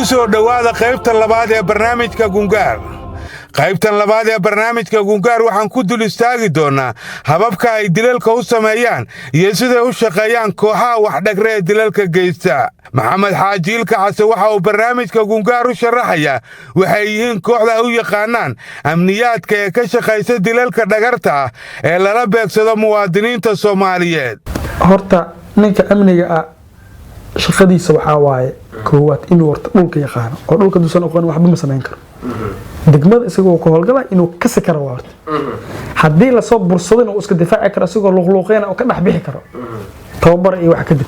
soo dhawaada qaybta labaad ee barnaamijka Gungaar. qaybtan labaad ee barnaamijka Gungaar waxaan ku dul istaagi doonaa hababka ay dilalka u sameeyaan iyo sida u shaqeeyaan kooxaha wax dhagre ee dilalka geysta. Maxamed Xaaji Ilka Case waxa uu barnaamijka Gungaar u sharaxayaa waxay yihiin kooxda u yaqaanaan amniyaadka ee ka shaqeysa dilalka dhagarta ah ee lala beegsado muwaadiniinta Soomaaliyeed. horta ninka amniga ah shaqadiisa waxa waaye koowaad inuu horta dhulka yaqaano oo dhulka duusan aqoon waxba ma sameyn karo degmada isagoo ku howlgala inuu ka sakaro horta hadii la soo bursado inuu iska difaaci karo isagoo luqluqeena oo ka dhax bixi karo tababar iyo wax ka dib.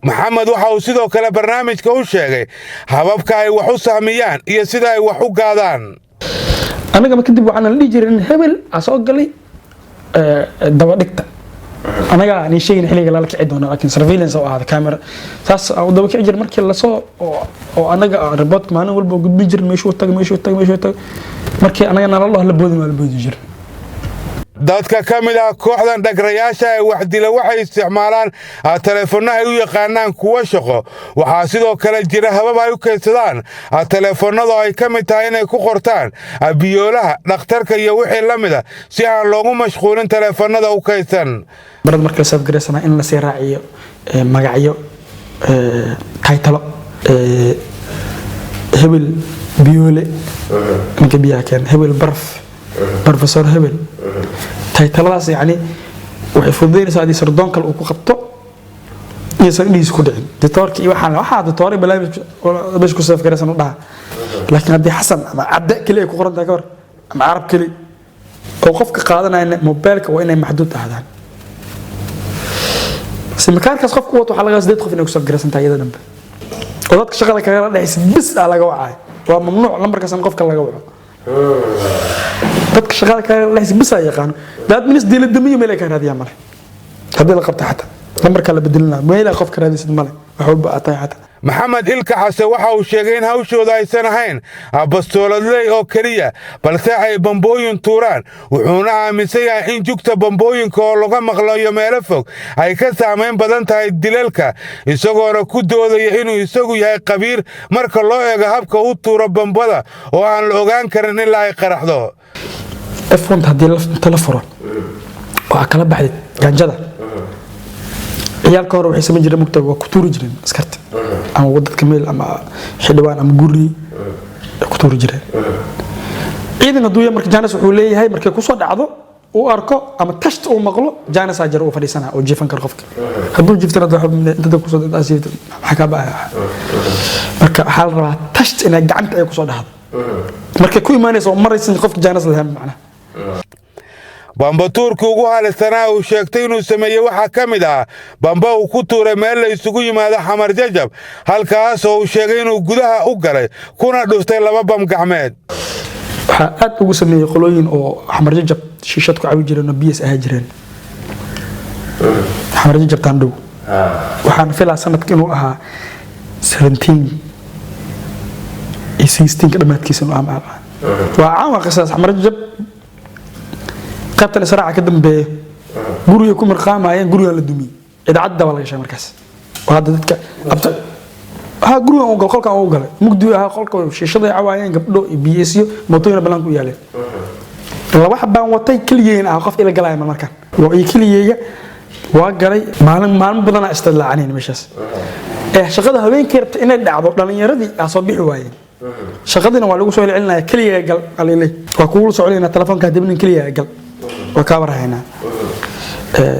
Maxamed waxa uu sidoo kale barnaamijka u sheegay hababka ay wax u saamiyaan iyo sida ay wax u gaadaan. anaga ma kadib waxaan la dhijirin hebel asoo galay daba dhigta anaga aan sheegin xiliga la kici doono laakiin surveillance oo aad camera taas oo daba kici jir markii la soo oo anaga report maalin walba gudbin jir meeshu tag markii anaga nala la boodi jir. dadka kamid ah kooxdan dhagrayaasha ay wax dila waxay isticmaalaan telefoonada ay u yaqaanaan kuwa shaqo. waxaa sidoo kale jira habab ay u kaydsadaan telefoonada ay kamid tahay inay ku qortaan biyoolaha dhakhtarka iyo wixii la mid ah si aan loogu mashquulin telefoonada u kaydsan. barad markay saf gareysana in la sii raaciyo magacyo qaytalo hebel biyoole ninka biyaha keen hebel barf professor hebel taytaladaas yani waxay fududeynaysaa hadii sardoon kale uu ku qabto iyo sagdiis ku dhicin doctorka iyo waxa doctor balaamish ku saf gareysan u dhaha laakiin hadii xasan ama cabda kale ay ku qoran tahay kor ama arab kale oo qofka qaadanayna mobilka waa inay maxduud ahaadaan simkaarkaas qofku wato waxa laga soo qof inuu ku saf gareysan tahay iyada dhanba oo dadka shaqada kaga dhaxaysa bis laga wacay waa mamnuuc lambarkaas qofka laga waco dadka shaqada ka leeyahay bis ay yaqaan dad minis diladamiyo meel ka raadiya male hadii la qabta xataa lambarka la bedelna meel qof ka raadisid male wax walba atay xataa. Maxamed Ilka Case waxa uu sheegay in hawshooda aysan ahayn bastooladley oo kaliya balse ay bambooyin tuuraan wuxuuna aaminsan yahay in jugta bambooyinka oo laga maqlayo meelo fog ay ka saameyn badan tahay dilalka isagoona ku doodaya inuu isagu yahay qabiir marka loo eego habka uu tuuro bambada oo aan la ogaan karin ilaa ay qaraxdo. afwan hadii la telefon waa kala baxay ganjada ciyaalka hore waxay sameyn jireen mugtay waa ku tuuri jireen askarta ama wadadka meel ama xidhawaan ama guri ku tuuri jireen ciidan haduu markii jaanas wuxuu leeyahay markay ku soo dhacdo uu arko ama tashta uu maqlo jaanas ajar uu fadhiisana oo jiifan kar qofka haduu jiiftana dad ku soo daasiyo waxa ka baa marka hal raba tashta ina gacanta ay ku soo dhacdo markay ku iimaanayso maraysan qofka jaanas lahayn macna. bamba tuurka ugu halisanaa uu sheegtay inuu sameeyay waxa kamid ah bamba uu ku tuuray meel la isugu yimaado Xamar Jajab halkaas oo uu sheegay inuu gudaha u galay kuna dhuftay laba bam gacmeed. waxa aad ugu sameeyay qolooyin oo Xamar Jajab shiishad ku cawi jireen oo biis ah jireen Xamar Jajab taandhow waxaan filaa sanadkii inuu ahaa 17 16 dhamaadkiisa inuu ahaa waa caama qisas Xamar Jajab qabtan saraaca ka dambeeyay guriga ku marqaamayeen guriga la dumiyay idaacadda wala gashay markaas waa dadka abta guriga oo qolka oo galay mugdi ah qolka shiishada cawaayeen gabdho BSyo mootooyina balan ku yaaleen laba xabaan watay kaliyeena qof ila galay markan waa kaliyeega waa galay maalin badan istadlaaceen meeshaas shaqada habeenkii rabta inay dhacdo dhalinyaradii soo bixi waayeen shaqadina waa lagu soo celinaya kaliyeega gal qalilay waa ku socolayna telefoonka dibnin kaliyeega gal وكابرهنا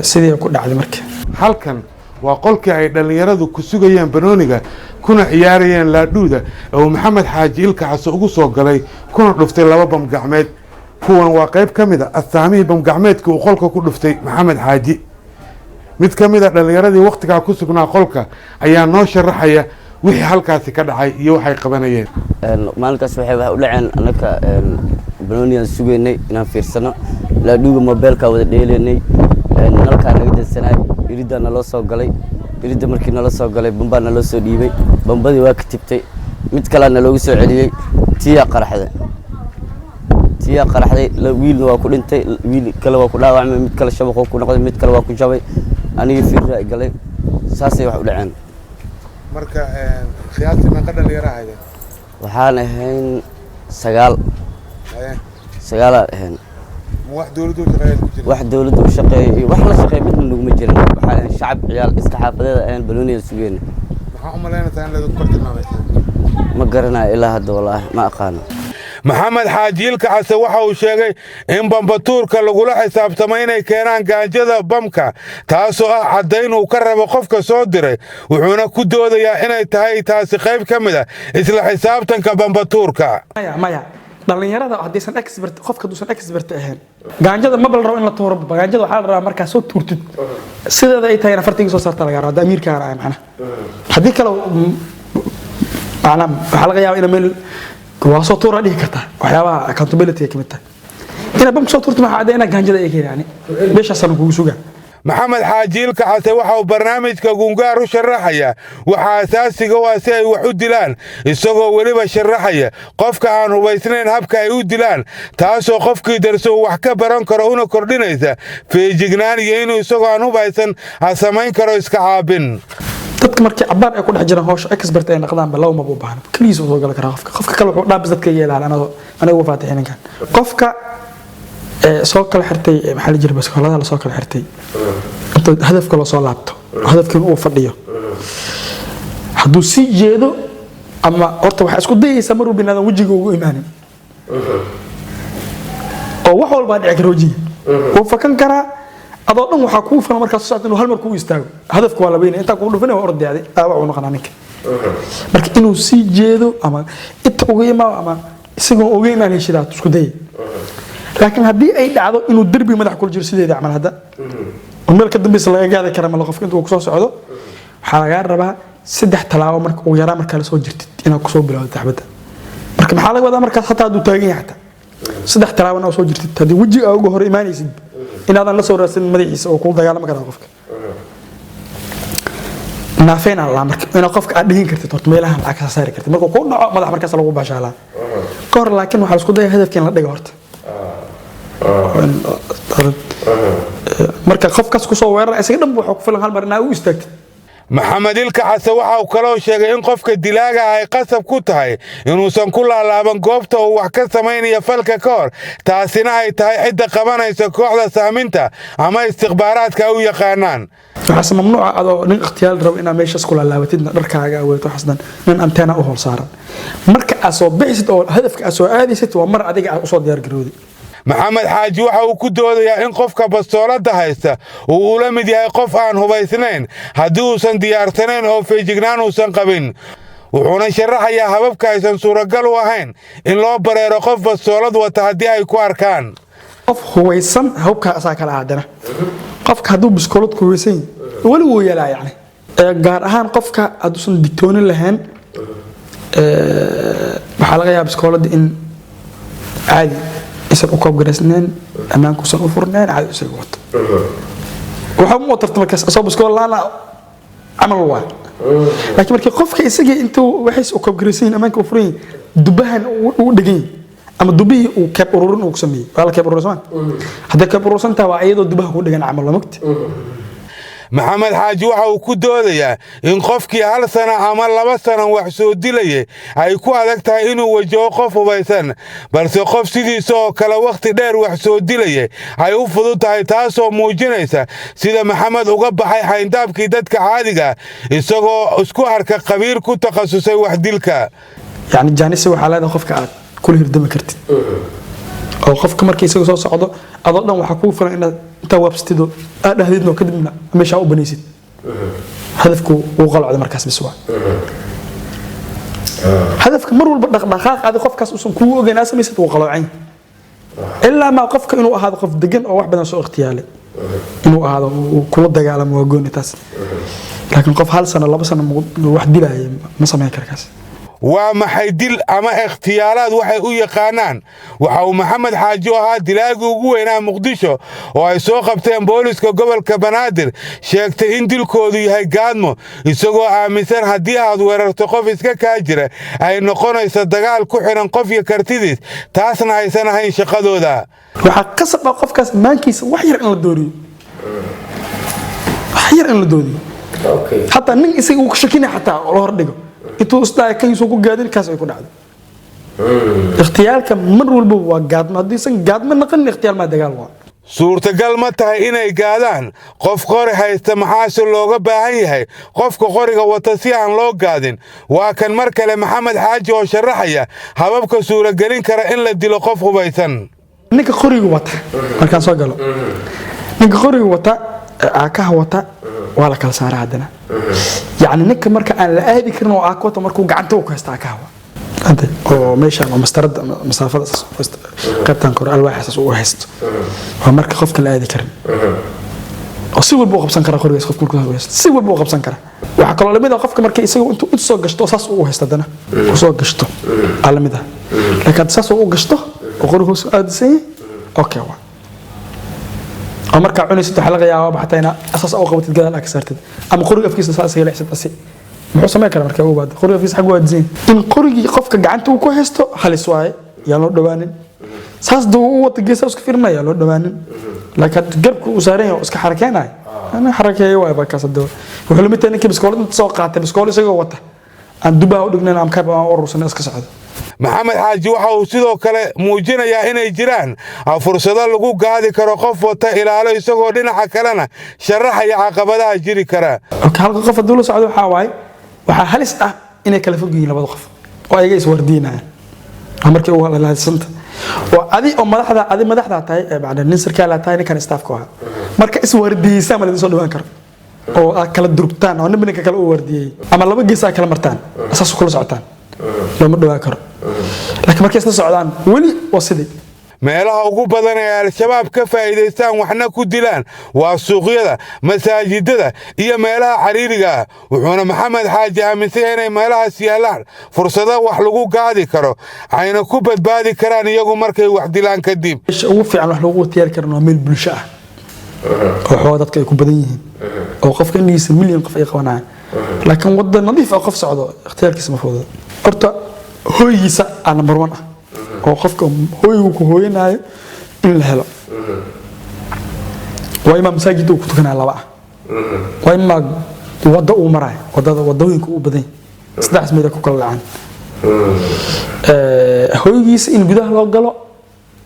sidii ku dhacday markii halkan waa qolkii ay dhalinyaradu ku sugayeen banooniga kuna ciyaarayeen laadhuuda oo Maxamed Xaaji Ilka Case ugu soo galay kuna dhuftay laba bam gacmeed kuwan waa qayb kamid ah astaamihii bam gacmeedka uu qolka ku dhuftay Maxamed Xaaji mid kamid ah dhalinyaradii waqtiga ku sugnaa qolka ayaa noo sharaxaya wixii halkaas ka dhacay iyo waxay qabanayeen. maalinkaas waxay u dhaceen anaka banooniyan sugeynay inaan fiirsano laadhuuga mobilka wada dheeleynay nalka naga dansanay irida nala soo galay irida markii nala soo galay bamba nala soo dhiibay bambadii waa ka tibtay mid kale naloogu soo celiyay tiya qaraxday la wiilna waa ku dhintay wiil kale waa ku dhaawacmay mid kale shabaqo ku noqday mid kale waa ku jabay aniga fiirra galay saasay wax u dhaceen marka qiyaastii meeqa dhalinyaro ahayd waxaan ahayn 9 ahayn wax dawladdu shaqeeyay ku jira wax dawladdu u shaqeeyay wax la shaqeeyay midna naguma jirin waxaan ahayn shacab ciyaal iska xaafadeeda ayaan balooniya sugeen maxaa u maleynaysaa in la bartilmaameysay ma garanayo ilaa hadda wallaahi ma aqaano maxamed xaaji ilka xasan waxa uu sheegay in bambatuurka lagula xisaabtamo inay keenaan gaanjada bamka taasoo ah caddayn uu ka rabo qofka soo diray wuxuuna ku doodayaa inay tahay taasi qayb ka mid ah isla xisaabtanka bambatuurka maya dhalinyarada haddaysan expert qofka duusan expert ahayn gaanjada ma bal rabo in la tuuro gaanjada waxaa la rabaa markaa soo tuurtid sideeda ay tahay fartiga soo saarta laga rabo amiirka aan macna haddii kale macna waxa laga yaabaa in meel waa soo tuura dhihi kartaa waxyaabaha accountability ka mid tahay ina bam soo tuurto maxaa cadayna gaanjada ay keenayaan meeshaasna kugu sugaa maxamed xaaji ilka xasan waxa uu barnaamijka gungaar u sharaxaya waxa asaasiga waa si ay wax u dilaan isagoo weliba sharaxaya qofka aan hubaysnayn habka ay u dilaan taasoo qofkii darso wax ka baran karo una kordhinaysa feejignaan iyo inuu isagoo aan hubaysan samayn karo iska caabin dadka markii cabaar ay ku dhex jiraan hawsha expert ay noqdaan ba law ma u baahan kaliis oo soo gal kara qofka kale wuxuu dhaabis dadka yeelaan anagu faatixinkan qofka soo kala xirtay maxaa la jiray baskoolada la soo kala xirtay inta hadafka loo soo laabto hadafkan uu fadhiyo hadduu si jeedo ama horta waxa isku dayaysa mar walba inaadan wajiga ugu imaanin oo wax walba dhici karo wajiga oo fakan karaa adoo dhan waxa kuu filan markaas socod inuu hal mar ku istaago hadafku waa la weynaa inta ku dhufan waa ordayday aawa uu noqonaa ninka marka inuu si jeedo ama inta ugu imaado ama isagoo ugu imaan heshidaad isku day laakiin haddii ay dhacdo inuu derbi madax kula jiro sideeda camal hadda oo meel ka dambaysa laga gaadi kara ma qofka intuu ku soo socdo waxa laga rabaa 3 talaabo marka uu yaraa marka la soo jirtid inaad ku soo bilowdo taxbada marka maxaa laga wadaa marka hataa uu taagan yahay hataa 3 talaabo inaad soo jirtid hadii wajiga ugu hor imaanaysid inaadan la soo raadsan madaxiisa oo ku dagaalama kara qofka naafeen alla marka ina qofka aad dhigin kartid horta meelaha lacag ka saari kartid marka ku dhaco madax markaas lagu baashala kor laakiin waxa isku day hadafkeen la dhigo horta marka qofkaas ku soo weerar isaga dhanba wuxuu ku filan hal mar inaa u istaagtid maxamed ilka xasan waxa uu kaloo sheegay in qofka dilaaga ay qasab ku tahay inuusan ku laalaaban goobta uu wax ka samaynayo falka ka hor taasina ay tahay cidda qabanaysa kooxda saaminta ama istikhbaaraadka u yaqaanaan waxa mamnuuc ah adoo nin ikhtiyaar rabo inaad meeshaas ku laalaabatidna dharkaaga awoodo xasdan nin anteena u hol saaran marka aad soo bixisid oo hadafka aad soo aadaysid waa mar adiga aad u soo diyaar garowday maxamed xaaji waxa uu ku doodayaa in qofka bastoolada haysta uu la mid yahay qof aan hubaysnayn haddii uusan diyaarsanayn oo feejignaan uusan qabin wuxuuna sharaxayaa hababka aysan suuragal u ahayn in loo bareero qof bastoolad wata haddii ay ku arkaan qof hubaysan habka asaa kala aadana qofka hadduu bastoolad ku hubaysan wali wuu yeelaa yani gaar ahaan qofka hadduusan digtoonin lahayn waxaa laga yaabaa bastoolada in caadi isan u koob gareysneen ammaankuusan u furneen caadi isaga wato waxa mu tartay markaas soo baskool laana amal waa laakiin markii qofka isaga intuu waxay u koob gareysan ammaanka u furin dubahan u dhigay ama dubihi uu ka ururin uu sameeyay wala ka urursan hadda ka urursan taa waa iyadoo dubaha ku dhigan amal waqti maxamed xaaji waxa uu ku doodayaa in qofkii 1 sano ama 2 sano wax soo dilayay ay ku adag tahay inuu wajaho qof hubaysan balse qof sidiisa oo kale waqti dheer wax soo dilayay ay u fudud tahay taasoo muujinaysa sida maxamed uga baxay xayndaabkii dadka caadiga isagoo isku arka qabiir ku takhasusay wax dilka yani jaanisi waxa la qofka aad kula hirdama kartid oo qofka markii isaga soo socdo adoo dhan waxa ku filan inaad inta wabstido aad dhahdidno kadibna meesha u banaysid hadafku uu qalcdo markaas biswa hadafka mar walba dhaqdhaqaaq aad qofkaas uusan ku ogeynaa samaysid uu qalcay illa ma qofka inuu ahaado qof degan oo wax badan soo ikhtiyaalay inuu ahaado kula dagaalamo waa gooni taas laakiin qof 1 sano 2 sano wax dilay ma sameyn karkaas waa maxay dil ama ikhtiyaalaad waxay u yaqaanaan waxa uu maxamed xaaji ahaa dilaaga ugu weynaa muqdisho oo ay soo qabteen booliska gobolka banaadir sheegtay in dilkoodu yahay gaadmo isagoo aaminsan haddii aad weerarto qof iska kaa jira ay noqonayso dagaal ku xiran qof iyo kartidiis taasna aysan ahayn shaqadooda waxa qasab ah qofkaas maankiisa wax yar in la dooriyo wax yar in la dooriyo حتى نين يسوي كشكيني حتى الله ردقه إنتوا أصلا كان يسوقوا قادين كاس يكون عاد اختيارك مر والبو قاد ما ديسن قاد من نقل اختيار ما دقال وا suurtagal ma tahay inay gaadaan qof qori haysta maxaase looga baahan yahay qofka qoriga wata si aan loo gaadin waa kan mar kale maxamed xaaji oo sharaxaya hababka suuragelin kara in la dilo qof hubaysan ninka qoriga wata markaan soo galo ninka qoriga wata aakaha wata waa la kala saaraa hadana yani ninka marka aan la aadi karin oo aaka wata markuu gacanta u ka haysta aakaha أنت أو ماشي أنا مسترد مسافة قطعا كور الواحد أسوق هست ومرك خف كل هذه كرم أسيب البوق بسنكرة خوري يسخف كل كذا هست سيب البوق بسنكرة وحكى الله لماذا خف كمرك يسوي أنتوا أنتوا قشطوا أساس أو هست دنا أسوق قشطوا على ماذا لكن أساس أو قشطوا وخوري هو أدسي أوكي وا أمرك عوني ست حلقة يا واب حتى هنا أساس أو قوة الجدال أكثر أما خوري أفكيس أساس هي لحسة أسي muxuu sameyn karaa markaa uu baad qoriga fiis xaq waad zeen in qorigi qofka gacanta uu ku haysto halis waay yaa loo dhawaanin saas duu uu wata geesaha isku firmaya loo dhawaanin laakiin garbku uu saaran yahay iska xarakeynay ana xarakeeyo waay ba kaas doo wuxuu limit in biskoolada inta soo qaatay biskool isagoo wata aan dubaha u dhignaan am ka baan urursan iska socdo maxamed xaaji waxa uu sidoo kale muujinayaa inay jiraan fursado lagu gaadi karo qof wata ilaalo isagoo dhinaca kalena sharaxaya caqabadaha jiri kara halka qof dul socdo waxa waay waxa halis ah inay kala fog yihiin labada qof oo ayaga is wardiinayaan markii uu la haysanta oo adi madaxda tahay bacda nin sarkaal tahay ninkan staff ko ah marka is wardiisa ma la soo dhawaan karo oo kala durugtaan oo ninka kala u wardiyay ama laba gees kala martaan asaas kula socotaan lama dhawaan karo laakiin markay isla socdaan wali wasidii meelaha ugu badan ee al-shabaab ka faa'iideystaan waxna ku dilaan waa suuqyada masaajidada iyo meelaha xariiriga ah wuxuuna maxamed xaaji aaminsan inay meelahaas yaalaan fursado wax lagu gaadi karo ayna ku badbaadi karaan iyagu markay wax dilaan kadib ugu fiican wax lagu tiyaar karno meel bulsho ah oo dadka ay ku badan yihiin oo qofka ingiisa milyan qof ay qabanayaan laakiin wada nadiif ah qof socdo ikhtiyaarkiisa ma fududa horta hooyiisa aan number 1 ah oo qofka hooygu ku hooyanayo in la helo waa imaam masaajid uu ku tukanaa laba ah waa imaam wada uu maray wadooyinka uu badan saddex meelo ku kala lacaan hooygiisa in gudaha loo galo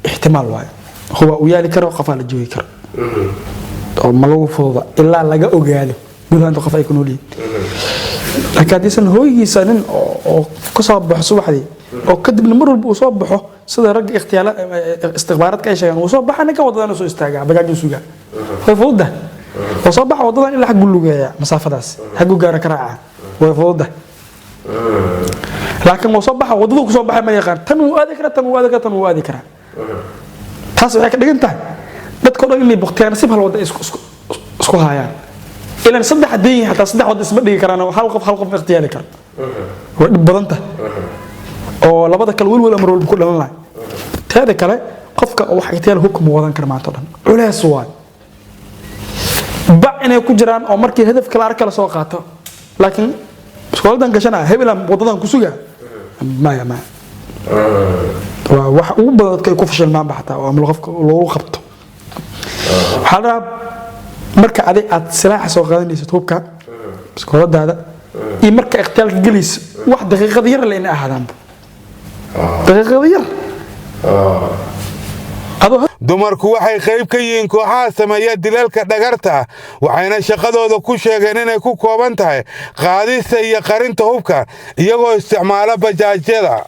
ihtimaal waayo huwa uu yaali karo qof la joogi karo oo ma lagu fududa ilaa laga ogaado gudaha qof ay ku noolyihiin laakiin hadiisan hooygiisa nin oo ka soo baxo subaxdii oo kadibna mar walba uu soo baxo sida rag istikhbaaradka ay sheegaan uu soo baxana ka wadadana soo istaaga bajaaj suuga way fududa oo soo baxa wadadan ilaa xaq lugeeya masaafadaas xaq gaara karaaca way fududa laakiin uu soo baxa wadadu ku soo baxay ma yaqaan tan uu aadi kara taas waxay ka dhigan tahay dadka oo dhan inay baqtiyaan si hal wada isku haayaan ilan saddex deyn hatta saddex wada isma dhigi karaan hal qof ikhtiyaari karo way badan tahay oo labada kale wal amar walba ku dhalan lahay taada kale qofka wax ikhtiyaar hukum wadan kara maanta dhan culays waa ba inay ku jiraan oo markii hadaf kala arkala soo qaato laakiin iskooladan gashana hebelan wadadan ku suga ma wax ugu badan dadka ku fashilmaan baxta oo ama qofka loo qabto xalra marka aad silaax soo qaadanayso hubka iskooladaada iyo marka ikhtiyaarka galis wax daqiiqad yar la in ahaadaan dumarku waxay qayb ka yihiin kooxaha sameeya dilalka dhagarta waxayna shaqadooda ku sheegeen inay ku kooban tahay qaadista iyo qarinta hubka iyagoo isticmaala bajaajyada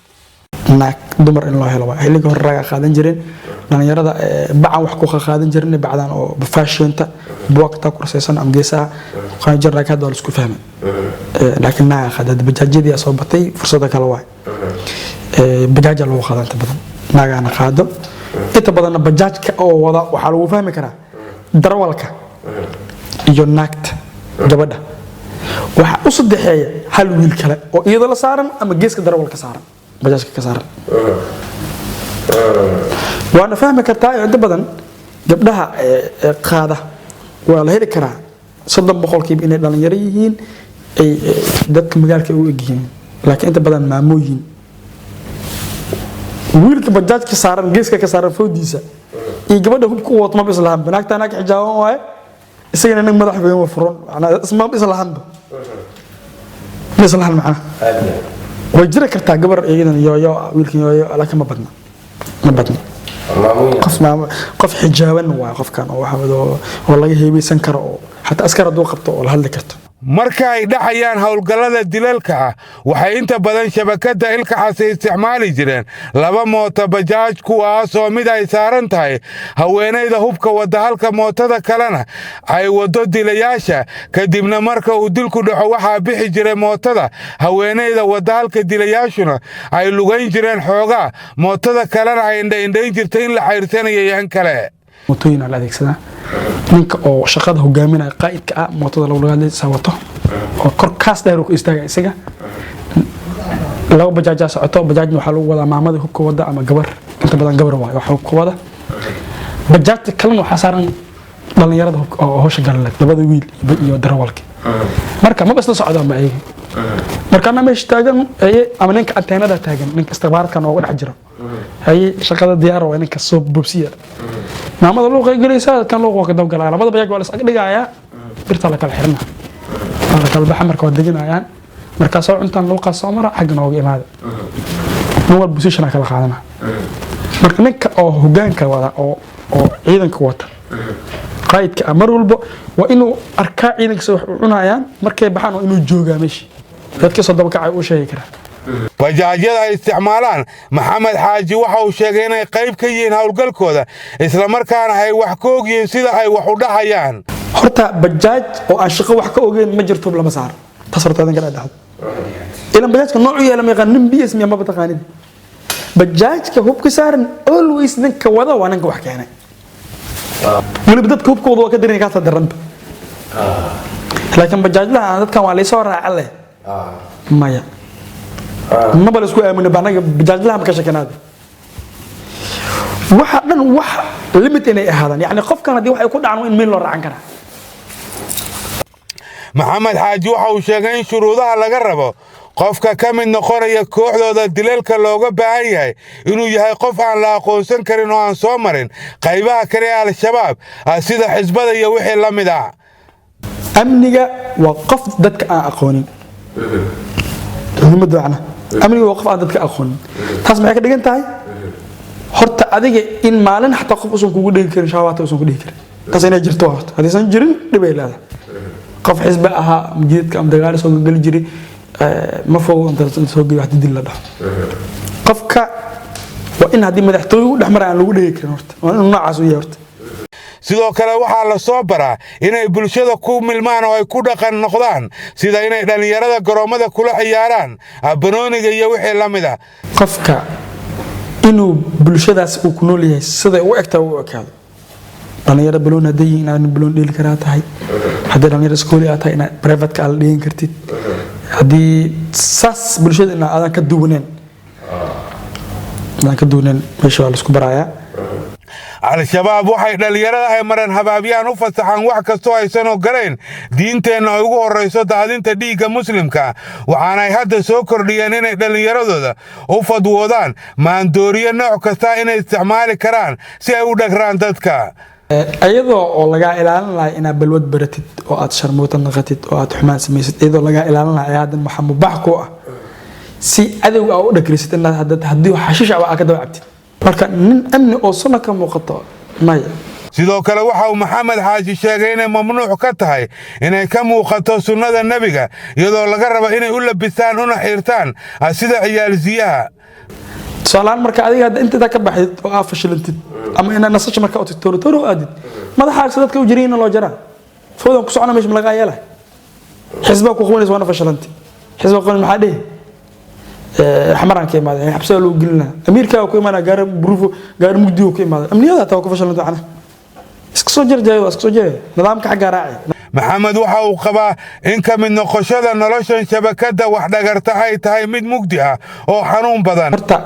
naag dumar in loo helo waa xilliga hore raga qaadan jireen dhalinyarada bacan wax ku qaadan jireen bacdan oo fashion-ta buugta kursaysan am geesaha qaan jirnaa ka dal isku fahmay laakiin naag qadad bajaajyada soo batay fursada kale waa bajaaj loo qaadanta badan naagana qaado inta badan bajaajka oo wada waxa lagu fahmi karaa darawalka iyo naagta gabadha waxa u sadeexeeya hal wiil kale oo iyada la saaran ama geeska darawalka saaran bajaajka ka saaran waana fahmi kartaa inta badan gabdhaha qaada waa la heli karaa 30% inay dhalinyaro yihiin ay dadka magaalka u egyihiin laakiin inta badan maamooyin wiilka bajaajka saaran geeska ka saaran foodiisa iyo gabadha hubku wato ma bislaam banaagta anaag xijaaban waay isagana nin madax weyn waa furan macnaa isma islahanba islahan macnaa way jira kartaa gabar iyadan iyo wiilkan iyo laakiin ma badna qof xijaaban waa qofkan oo waxa oo laga heebaysan karo oo hatta askar haduu qabto oo la hadli karto marka ay dhaxayaan hawlgallada dilalka ah waxay inta badan shabakada ilkaxas isticmaali jireen laba mooto bajaaj kuwaas oo mid ay saaran tahay haweeneyda hubka wada halka mootada kalena ay wado dilayaasha kadibna marka uu dilku dhaco waxaa bixi jiray mootada haweeneyda wada halka dilayaashuna ay lugayn jireen xoogaa mootada kalena ay indhayn jirtay in la xayrsanayo yan kale mootooyin la adeegsadaa ninka oo shaqada hogaaminaya qaa'idka ah mootada lagu leeyahay wato oo korkaas dheer ku istaaga isaga laba bajaaj socoto bajaajna waxa lagu wadaa maamada hubka wada ama gabar inta badan gabar waa waxa hubka wada bajaajta kalena waxa saaran dhalinyarada hubka oo hawsha galay labada wiil iyo darawalka marka ma basla socdo ma ay marka na meesh taagan ama ninka anteenada taagan ninka istiqbaarkan oo dhex jira hay shaqada diyaar waa ninka soo bubsiya maamada loo qeygaysaa kan loo qeydam galaa labada bajaaj waa la isag dhigaaya birta la kala xirna la kala baxa marka wada deganayaan marka soo cuntaan loo qaso mara xaq nooga imaada noo position kala qaadana marka ninka oo hogaanka wada oo ciidanka wata qaydka amar walba waa inuu arkaa ciidanka soo cunayaan markay baxaan oo inuu joogaa meeshii dadka soo daba kacay u sheegi kara bajaajyada ay isticmaalaan maxamed xaaji waxa uu sheegay inay qayb ka yihiin hawlgalkooda isla markaana ay wax ka ogyihiin sida ay wax u dhahayaan horta bajaaj oo aan shaqo wax ka ogeyn ma jirto lama saar tasartaadan kala dhaxad ilan bajaajka noocu yeelan ma yaqaan nin BS ma bataqaanid bajaajka hubka saaran always ninka wada waa ninka wax keenay wali dadka hubkooda waa ka dirin ka sadaranta laakiin bajaajlaha dadkan waa la soo raacan leh maya ما بل اسكو امن بانغ بجاج لها ما كشكناد waxa dhan wax limit inay ahaadaan yani qofkan hadii wax ay ku dhacaan in meel loo raacan kara maxamed xaaji waxa uu sheegay in shuruudaha laga rabo qofka ka mid noqonaya kooxdooda dilalka looga baahan yahay inuu yahay qof aan la aqoonsan karin oo aan soo marin qaybaha kale ee al-shabaab sida xisbada iyo wixii la mid ah amniga waa qof dadka aan aqoonin muhiimadana amniga waa qof aan dadka aqoonin taas maxay ka dhigan tahay horta adiga in maalin xataa qof usan kugu dhigi karin shaawata usan ku dhigi karin taas inay jirto horta hadii san jirin dhibay leedahay qof xisba aha mujidka am dagaal soo gali jiray ma fogo inta soo gali wax dil la dhax qofka waa in hadii madaxtooyadu dhaxmar aan lagu dhigi karin horta waa inuu noocaas u yahay horta sidoo kale waxaa la soo baraa inay bulshada ku milmaan oo ay ku dhaqan noqdaan sida inay dhalinyarada garoomada kula ciyaaraan banooniga iyo wixii la mid ah qofka inuu bulshadaas uu ku nool yahay sida uu egtaa uu ekaado dhalinyarada baloon hadii inaan baloon dhili karaa tahay hadii dhalinyarada iskool ay tahay inaan private ka dhigin kartid hadii saas bulshada in aadan ka duwaneen meesha waa la isku barayaa al-shabaab waxay dhalinyarada ay maran habaabiyaan u fasaxaan wax kastoo aysan ogolayn diinteenna ay ugu horreyso daadinta dhiigga muslimka waxaanay hadda soo kordhiyeen inay dhalinyaradooda u fadwoodaan maandooriyo nooc kasta inay isticmaali karaan si ay u dhagraan dadka iyadoo oo laga ilaalin lahaa inaad balwad baratid oo aad sharmuuta naqatid oo aad xumaan samaysid iyadoo laga ilaalin lahaa hadda waxa mubax ku ah si adawga u dhagrisid inaad hadii xashish ah ka daba cabtid marka nin amni oo sona ka muuqato maya sidoo kale waxa uu maxamed xaaji sheegay inay mamnuuc ka tahay inay ka muuqato sunnada nabiga iyadoo laga rabo inay u labisaan una xirtaan sida ciyaal ziyaha سؤالان مركا أديها أنت ذاك بحث وقافش لنتد أما إن الناس مركا تورو أدي ماذا حال سدتك وجرينا لو جرا فوضى كسوعنا مش ملقايا له حزبك وخواني سوانا فشلنت حزبك قال محادي حمران كيما يعني حبسه لو قلنا أمريكا وكيما أنا قارب بروفو قارب مجدي وكيما أمنية توقف فشلنت عنه اسكسو جاي اسكسو جاي نظامك حق راعي maxamed waxa uu qabaa in ka mid noqoshada noloshan shabakada wax dhagarta ay tahay mid mugdi ah oo xanuun badan horta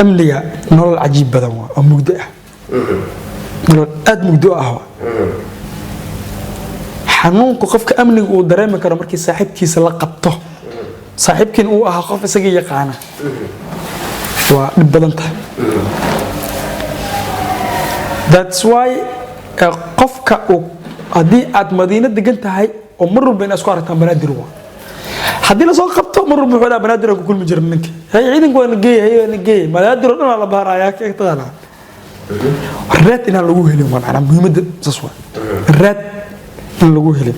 amniga nolol cajiib badan oo mugdi ah nolol aad mugdi ah xanuunku qofka amniga uu dareemi karo markii saaxiibkiisa la qabto saaxiibkiin uu ahaa qof isaga yaqaana waa dhib badan tahay that's why qofka haddii aad madiina degan tahay oo mar walba inaad isku aragtaan banaadir waa haddii la soo qabto mar walba wuxuu banaadir ku kulmi jiray ninka ciidanku waa la geeyay banaadir oo dhan la baarayaa keegtada raad inaan lagu helin waa macna muhiimada saas waa raad in lagu helin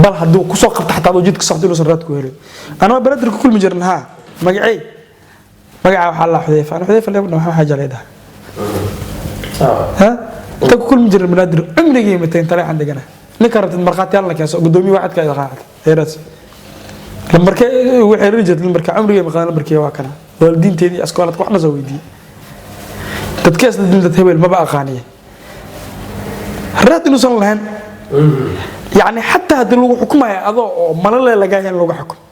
bal hadduu ku soo qabto xataa jidka saxdii loo raad ku helin ana banaadir ku kulmi jiray ha magacay waxa la xudayfa leebna waxa xaja leedahay ها تقول مجرد بنادر عمري 200 طلع عندك انا نكرت المرقات يلا كاس قدومي واحد كاي قاعد هيرس لما وحي رجت المركه عمري ما قال مركي waa kana والدينتيدي اسكولات waxna soo weydii dadkaas dinta hebel ma ba aqaaniye raad inuu san lahayn yani hatta hadii lagu xukumayo adoo malale laga yahay lagu xukumo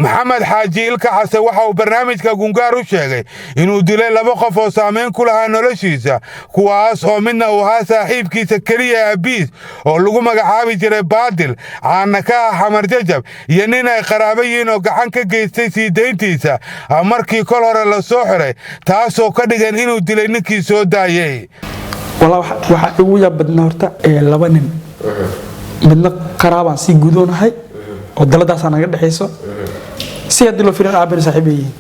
maxamed xaaji ilka xase waxa uu barnaamijka gungaar u sheegay inuu dilay 2 qof oo saameyn ku lahaa noloshiisa kuwaas oo midna uu ahaa saaxiibkiisa kaliya abiis oo lagu magacaabi jiray baadil caana ka xamar jajab iyo nin ay qaraabo yihiin oo gacan ka geystay sii deyntiisa markii kol hore la soo xiray taasoo ka dhigan inuu dilay ninkii soo daayay waxa ugu yaabadna horta 2 nin midna qaraabaan si gudoonahay oo daladaas anaga dhaxayso si hadii loo fiirin aabir saaxiibayeen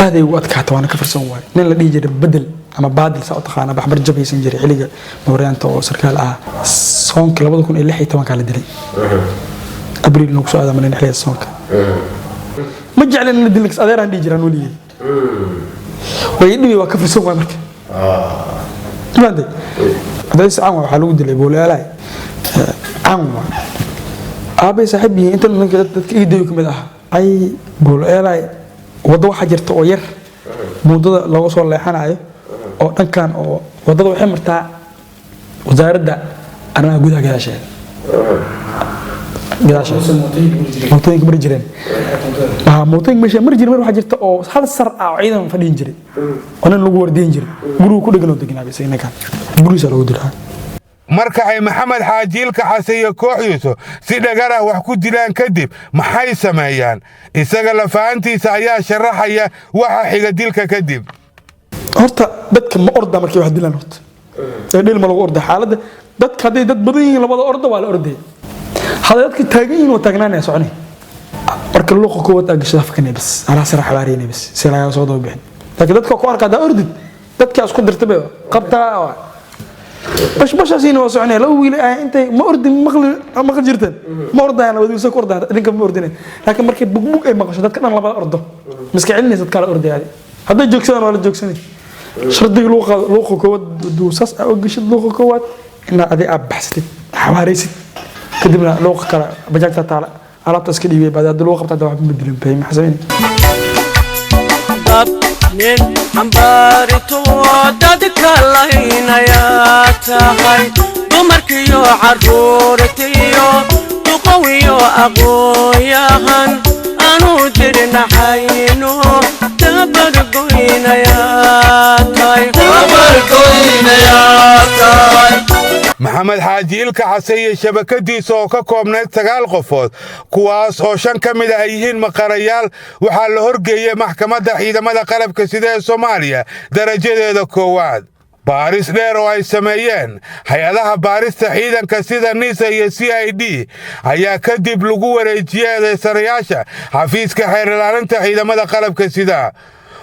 aad ay ugu adkaato waana ka farsan waay nin la dhigi jiray bedel ama baadil saa u taqaana baxbar jabaysan jiray xiliga mooriyaanta oo sarkaal ah soonka 2016 ka la dilay abriil nagu soo aadamay xiliga soonka ma jeclan in dilix adeeraan dhigi jiraan waliye way dhibi waa ka farsan waay marka maanta hadays aan waxa lagu dilay boolaalay aan aabay saaxiibay inta dadka iideeyo kamid ah ay boolaalay wado waxa jirta oo yar mudada lagu soo leexanayo oo dhankan oo wadada waxay martaa wasaaradda anaga gudaha gaashay mootooyinka mar jireen mootooyinka meesha mar jireen waxa jirta oo hal sar ah oo ciidan fadhiin jiray oo nin lagu wardiin jiray guriga ku dhagan oo deganaa bisay ninkan guriga lagu dilaa marka ay maxamed xaaji ilka xase iyo kooxdiisu si dhagar ah wax ku dilaan kadib maxay sameeyaan isaga la fahantiisa ayaa sharaxaya waxa xiga dilka kadib horta dadka ma orda markii wax dilaan horta dhil ma lagu orda xaaladda dadka haday dad badan yihiin labada orda waa la orday haday dadka taagan yihiin oo taagnaanay soconi marka luuqa ku wada gashay afkan bas ala sarax waareen bas si la soo doo bixin laakiin dadka ku arka ordid dadka isku dirtay qabtaa باش اسين وسعني لو ويلي انت ما اردن ما جرتن ما اردان ودي سك اردان idinka ma ordin laakiin markay bugbug ay maqasho dadka dhan labada ordo miska cilnaysa kala ordayaadi haday joogsadaan wala joogsanay shardiga luuqa koowad duusas oo gashid luuqa koowad ina adi aad baxsatid xawaaraysid kadibna luuqa kala bajaajta taala alaabta iska dhiibay baad luuqa qabtaa wax ma dilin bay maxsameyn nin ambaarito dadka lahaynaya tahay dumarkiyo caruurtiyo duqowiyo aqooyahan anu dirnaxayno tabargoynaya tahay maxamed xaaji ilka xase iyo shabakadiisa oo ka koobnayd 9 qofood kuwaas oo 5 ka mid ah yihiin maqarayaal waxaa la horgeeyay maxkamadda ciidamada qalabka sida ee Soomaaliya darajadeeda koowaad baaris dheer oo ay sameeyeen hay'adaha baarista ciidanka sida NISA iyo CID ayaa kadib lagu wareejiyay sarayaasha xafiiska xeer ilaalinta ciidamada qalabka sida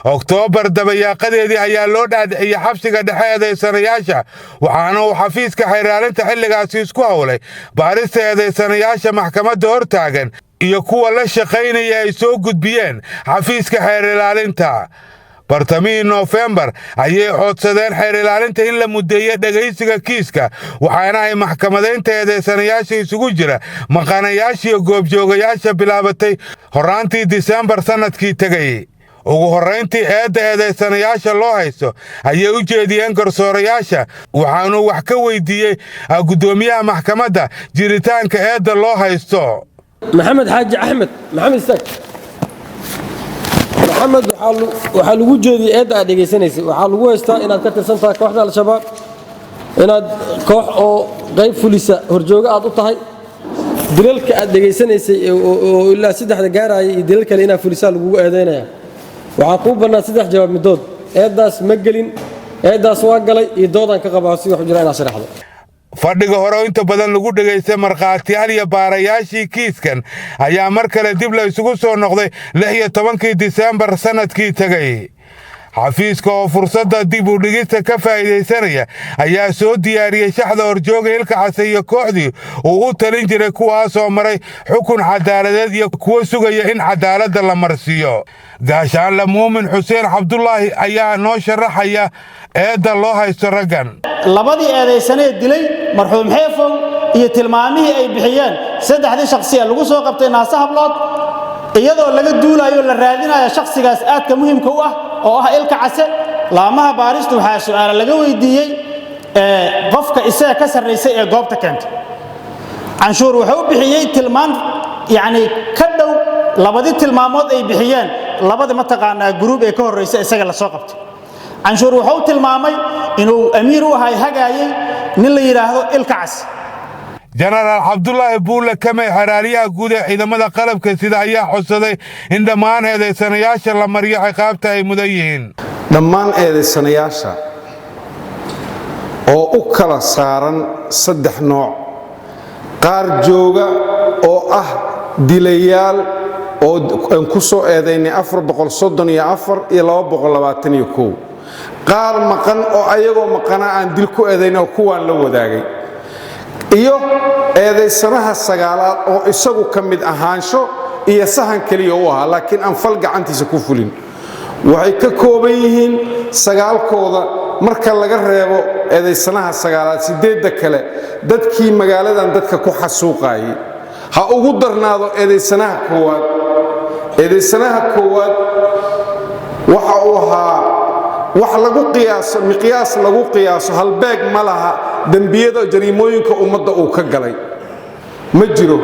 Oktoobar dabayaaqadeedii ayaa loo dhaadhiciyay xabsiga dhexe ee sarayaasha waxaana uu xafiiska xeer ilaalinta xilligaasi isku hawlay baarista eedeysanayaasha maxkamadda hortaagan iyo kuwa la shaqaynaya ay soo gudbiyeen xafiiska xeer ilaalinta bartamihii Noofembar ayay codsadeen xeer ilaalinta in la muddeeyo dhagaysiga kiiska waxaana ay maxkamadaynta eedeysanayaasha isugu jira maqanayaasha iyo goobjoogayaasha bilaabatay horaantii Diseembar sanadkii tagay. ugu horreyntii eedeysanayaasha loo haysto ayay u jeediyeen garsoorayaasha waxaanu wax ka weydiiyey gudoomiyaha maxkamadda jiritaanka eedda loo haysto. maxamed xaaji axmed maxamed isaaq maxamed waxaa lagu jeediyey eedda aad dhegaysanaysay waxaa lagu haystaa inaad ka tirsan tahay kooxda al-shabaab inaad koox oo qayb fulisa horjooga aad u tahay dilalka aad dhegaysanaysay oo ilaa 3 gaaraya iyo dilal kale inaad fulisaa lagugu eedeynaya waxaa kuu bannaan 3 jawaab midood eeddaas ma gelin eeddaas waa galay iyo doodaan ka qabaa si wax u jira inaad sharaxdo. fadhiga hore inta badan lagu dhageystay markhaatiyaal iyo baarayaashii kiiskan ayaa mar kale dib la isugu soo noqday 16 Diseembar sanadkii tagay. xafiiska oo fursadda dib u dhigista ka faa'iideysanaya ayaa soo diyaariyey shaxda horjooga Ilka Case iyo kooxdii uu u talin jiray kuwaasoo maray xukun cadaaladeed iyo kuwa sugaya in cadaaladda la marsiiyo. gaashaanle Muumin Xuseen Cabdullaahi ayaa noo sharaxaya eedda loo haysto raggan. labadii eedeysanee dilay marxuum Xeefow iyo tilmaamihii ay bixiyeen 3 shakhsiya lagu soo qabtay Naasa Hablood iyadoo laga duulayo la raadinayo shakhsigaas aadka muhiimka u ah oo ah Ilka Case. laamaha baaristu waxaa su'aalo laga weydiiyey qofka isaga ka sarreysay ee goobta keentay. canshuur wuxuu bixiyey tilmaan ka dhow labadii tilmaamood ay bixiyeen labada mataqaanaa group ee ka horeysay isaga la soo qabtay. canshuur wuxuu tilmaamay inuu amiir u ahay hagaayay nin la yiraahdo Ilka Case. jenaraal Cabdullaahi Buule Kame xaraaliyaha guud ee ciidamada qalabka sida ayaa codsaday in dhammaan eedeysanayaasha la mariyo ciqaabta ay mudan yihiin. dhammaan eedeysanayaasha oo u kala saaran 3 nooc qaar jooga oo ah dilayaal oo ku soo eedeynay 434 iyo 221 qaar maqan oo ayagoo maqana aan dil ku eedeynay kuwaan la wadaagay iyo eedeysanaha sagaalaad oo isagu ka mid ahaansho iyo sahan kaliya u ahaa laakiin aan fal gacantiisa ku fulin. waxay ka kooban yihiin 9kooda marka laga reebo eedeysanaha sagaalaad 8 kale dadkii magaaladan dadka ku xasuuqayay ha ugu darnaado eedeysanaha koowaad. eedeysanaha koowaad waxa uu ahaa wax lagu qiyaaso miqyaas lagu qiyaaso halbeeg ma laha dambiyada jariimooyinka ummadda uu ka galay ma jiro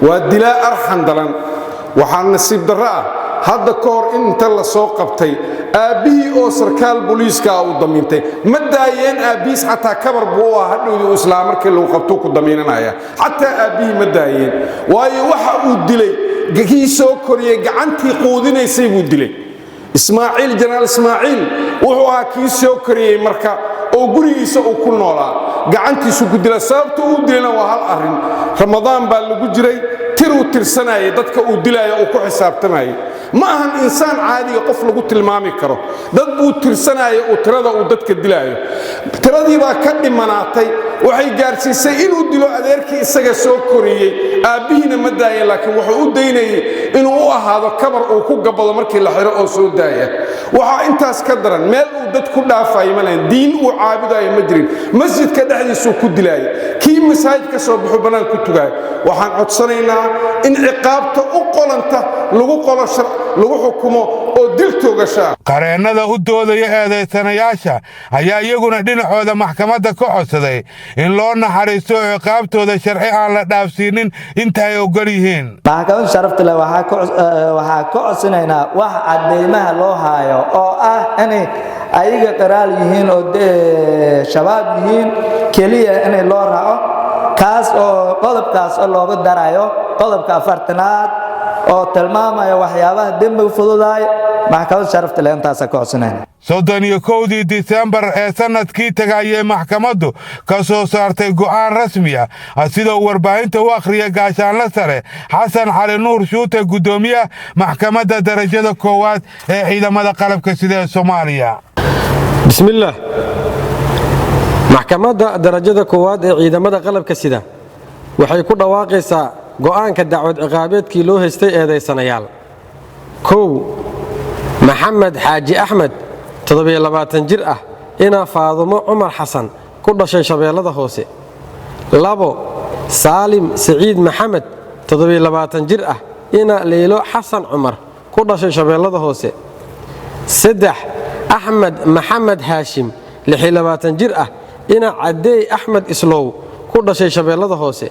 waa dilaa arxan dalan. waxaa nasiib darro ah hadda ka hor inta la soo qabtay aabbihii oo sarkaal booliiska uu damiintay ma daayeen aabbihiis xataa kabar buu u ahaa hadhowdii islaam markii lagu qabto ku damiinanaya xataa aabbihii ma daayeen waayo waxa uu dilay kii soo koriyey gacantii quudinaysay buu dilay. ismaaciil jenaraal ismaaciil wuxuu ahaa kii soo koriyey marka oo gurigiisa uu ku noolaa gacantiisu ku dila sababta uu dilayna waa hal arrin ramadaan baa lagu jiray tiruu tirsanayay dadka uu dilaayo uu ku xisaabtamayay ma ahan insaan caadiga qof lagu tilmaami karo dad buu tirsanayay uu tirada uu dadka dilaayo tiradii baa ka dhimanaatay waxay gaarsiisay inuu dilo adeerkii isaga soo koriyey aabbihiina ma daayay laakiin wuxuu u daynayay inuu u ahaado kabar uu ku gabado markii la xiro oo soo daaya. waxaa intaas ka daran meel uu dad ku dhaafaayo ma lahayn diin uu caabudayo ma jirin masjidka dhexdiisuu ku dilaayay kii masaajid ka soo baxo bannaan ku tugaayo. waxaan codsanaynaa in ciqaabta u qolanta lagu qolo lagu xukumo oo dil toogasha. qareennada u doodaya eedeysanayaasha ayaa iyaguna dhinacooda maxkamadda ka codsaday in loo naxariisto ciqaabtooda sharci aan la dhaafsiinin inta ay ogol yihiin. maxkamadda sharafta leh waxaa ka codsanaynaa wax cadeymaha loo haayo oo ah inay ayaga qiraal yihiin oo shabaab yihiin keliya inay loo raaco kaas oo qodobkaas oo looga darayo qodobka 4aad oo tilmaamaya waxyaabaha dembiga fududaay maxkamadda sharafta leh intaas ka codsanayna. 31 Diseembar ee sanadkii tagayay maxkamaddu ka soo saartay go'aan rasmi ah sida uu warbaahinta u akhriyay gaashaanle sare Xasan Cali Nuur Shuute gudoomiyaha maxkamadda darajada koowaad ee ciidamada qalabka sida ee Soomaaliya. bismillaah maxkamadda darajada koowaad ee ciidamada qalabka sida waxay ku dhawaaqaysaa go'aanka dacwad ciqaabeedkii loo haystay eedeysanayaal 1 maxamed xaaji axmed 27 jir ah ina faadumo cumar xasan ku dhashay shabeellada hoose 2 saalim saciid maxamed 27 jir ah ina leylo xasan cumar ku dhashay shabeellada hoose 3 axmed maxamed haashim 26 jir ah ina cadeey axmed islow ku dhashay shabeellada hoose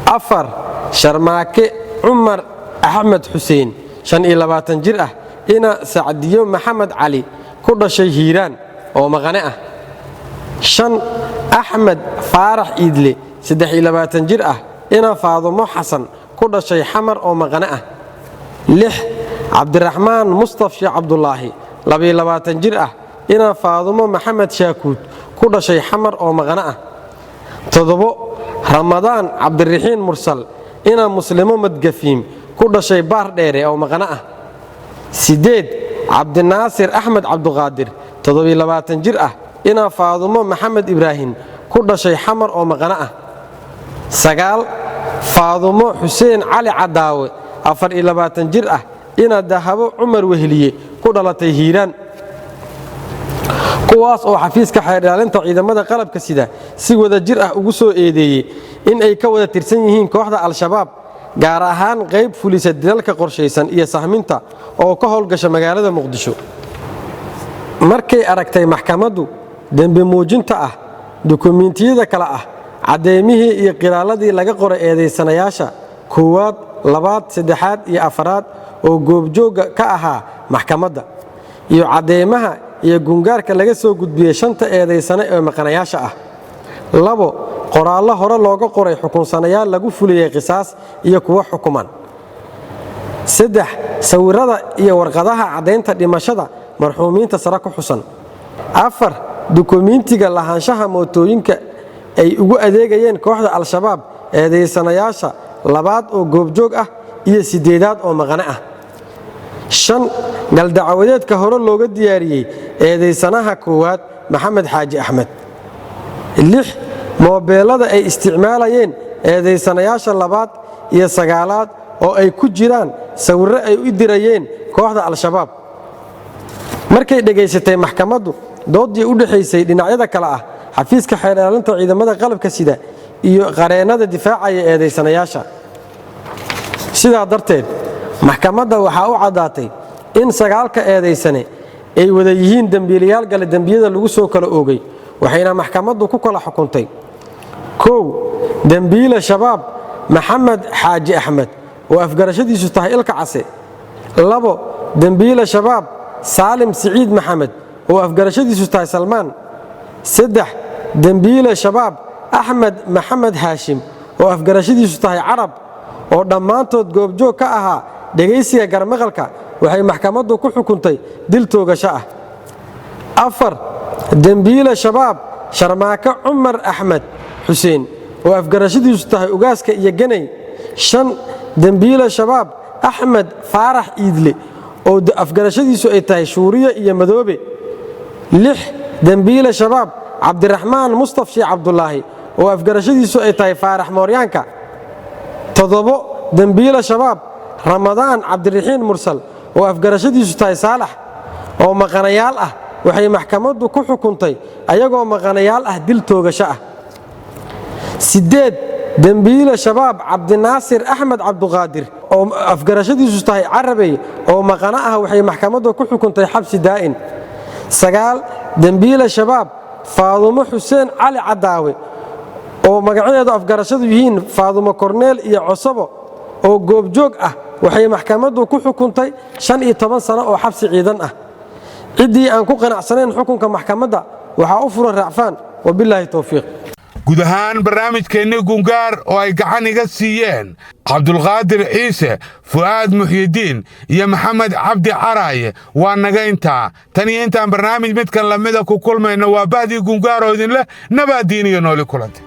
4 sharmaake cumar axmed xuseen 25 jir ah ina sacdiyo maxamed cali ku dhashay hiiraan oo maqane ah 5 axmed faarax iidle 23 jir ah ina faadumo xasan ku dhashay xamar oo maqane ah 6 cabdiraxmaan mustafa cabdulaahi 22 jir ah ina faadumo maxamed shaakuud ku dhashay xamar oo maqane ah 7 ramadaan cabdiraxiin mursal ina muslimo madgafiim ku dhashay baar dheere oo maqane ah 8 cabdinaasir axmed cabduqaadir 27 jir ah ina faadumo maxamed ibraahim ku dhashay xamar oo maqane ah 9 faadumo xuseen cali cadaawe 24 jir ah ina dahabo cumar wehliye ku dhalatay hiiraan kuwaas oo xafiiska xeerdhaalinta ciidamada qalabka sida si wada jir ah ugu soo eedeeyay in ay ka wada tirsan yihiin kooxda al-shabaab gaar ahaan qayb fulisa dilalka qorshaysan iyo sahminta oo ka howlgasha magaalada muqdisho markay aragtay maxkamaddu dambi muujinta ah dukumiintiyada kala ah cadeymihii iyo qiraaladii laga qoray eedeysanayaasha koowaad labaad saddexaad iyo afaraad oo goobjooga ka ahaa maxkamadda iyo cadeymaha iyo gungaarka laga soo gudbiyey 5 eedeysane ee maqanayaasha ah 2 qoraallo hore looga qoray xukunsanayaal lagu fuliyey qisaas iyo kuwa xukuman 3 sawirada iyo warqadaha cadeynta dhimashada marxuumiinta sare ku xusan 4 dukumiintiga lahaanshaha mootooyinka ay ugu adeegayeen kooxda al-shabaab eedeysanayaasha labaad oo goobjoog ah iyo 8aad oo maqane ah 5 galdacawadeedka hore looga diyaariyey eedeysanaha koowaad maxamed xaaji axmed 6 moobeelada ay isticmaalayeen eedeysanayaasha labaad iyo 9aad oo ay ku jiraan sawirro ay u dirayeen kooxda al-shabaab markay dhageysatay maxkamaddu doodii u dhaxaysay dhinacyada kale ah xafiiska xeerdhaalinta ciidamada qalabka sida iyo qareennada difaacaya eedeysanayaasha sidaa darteed maxkamadda waxaa u caddaatay in 9 eedeysane ay wada yihiin dembiilayaal gale dembiyada lagu soo kala oogay waxayna maxkamaddu ku kala xukuntay 1 dembiile shabaab maxamed xaaji axmed oo afgarashadiisu tahay ilka case 2 dembiile shabaab saalim saciid maxamed oo afgarashadiisu tahay salmaan 3 dembiile shabaab axmed maxamed haashim oo afgarashadiisu tahay carab oo dhammaantood goobjoog ka ahaa dhegaysiga garmaqalka waxay maxkamaddu ku xukuntay dil toogasho ah 4 dembiile shabaab sharmaake cumar axmed xuseen oo afgarashadiisu tahay ugaaska iyo ganay 5 dembiile shabaab axmed faarax iidle oo afgarashadiisu ay tahay shuuriye iyo madoobe 6 dembiile shabaab cabdiraxmaan mustafa cabdulaahi oo afgarashadiisu ay tahay faarax mooryaanka 7 dembiile shabaab ramadaan cabdiraxiin mursal oo afgarashadiisu tahay saalax oo maqanayaal ah waxay maxkamaddu ku xukuntay ayagoo maqanayaal ah dil toogasho ah 8 dembiile shabaab cabdinaasir axmed cabduqaadir oo afgarashadiisu tahay carabey oo maqana ah waxay maxkamaddu ku xukuntay xabsi daa'in 9 dembiile shabaab faadumo xuseen cali cadaawe oo magacadeedu afgarashadu yihiin faadumo korneel iyo cosabo oo goobjoog ah waxay maxkamaddu ku xukuntay 15 sano oo xabsi ciidan ah ciddii aan ku qanacsanayn xukunka maxkamadda waxaa u furan raacfaan wabilaahi towfiiq guud ahaan barnaamijkeenni gungaar oo ay gacan iga siiyeen cabdulqaadir ciise fu'aad muxyidiin iyo maxamed cabdi caraaye waa naga intaa tan iyo intaan barnaamij midkan lamida ku kulmayno waa bahdii gungaar oo idinleh nabaaddiin iyo nooli kulantay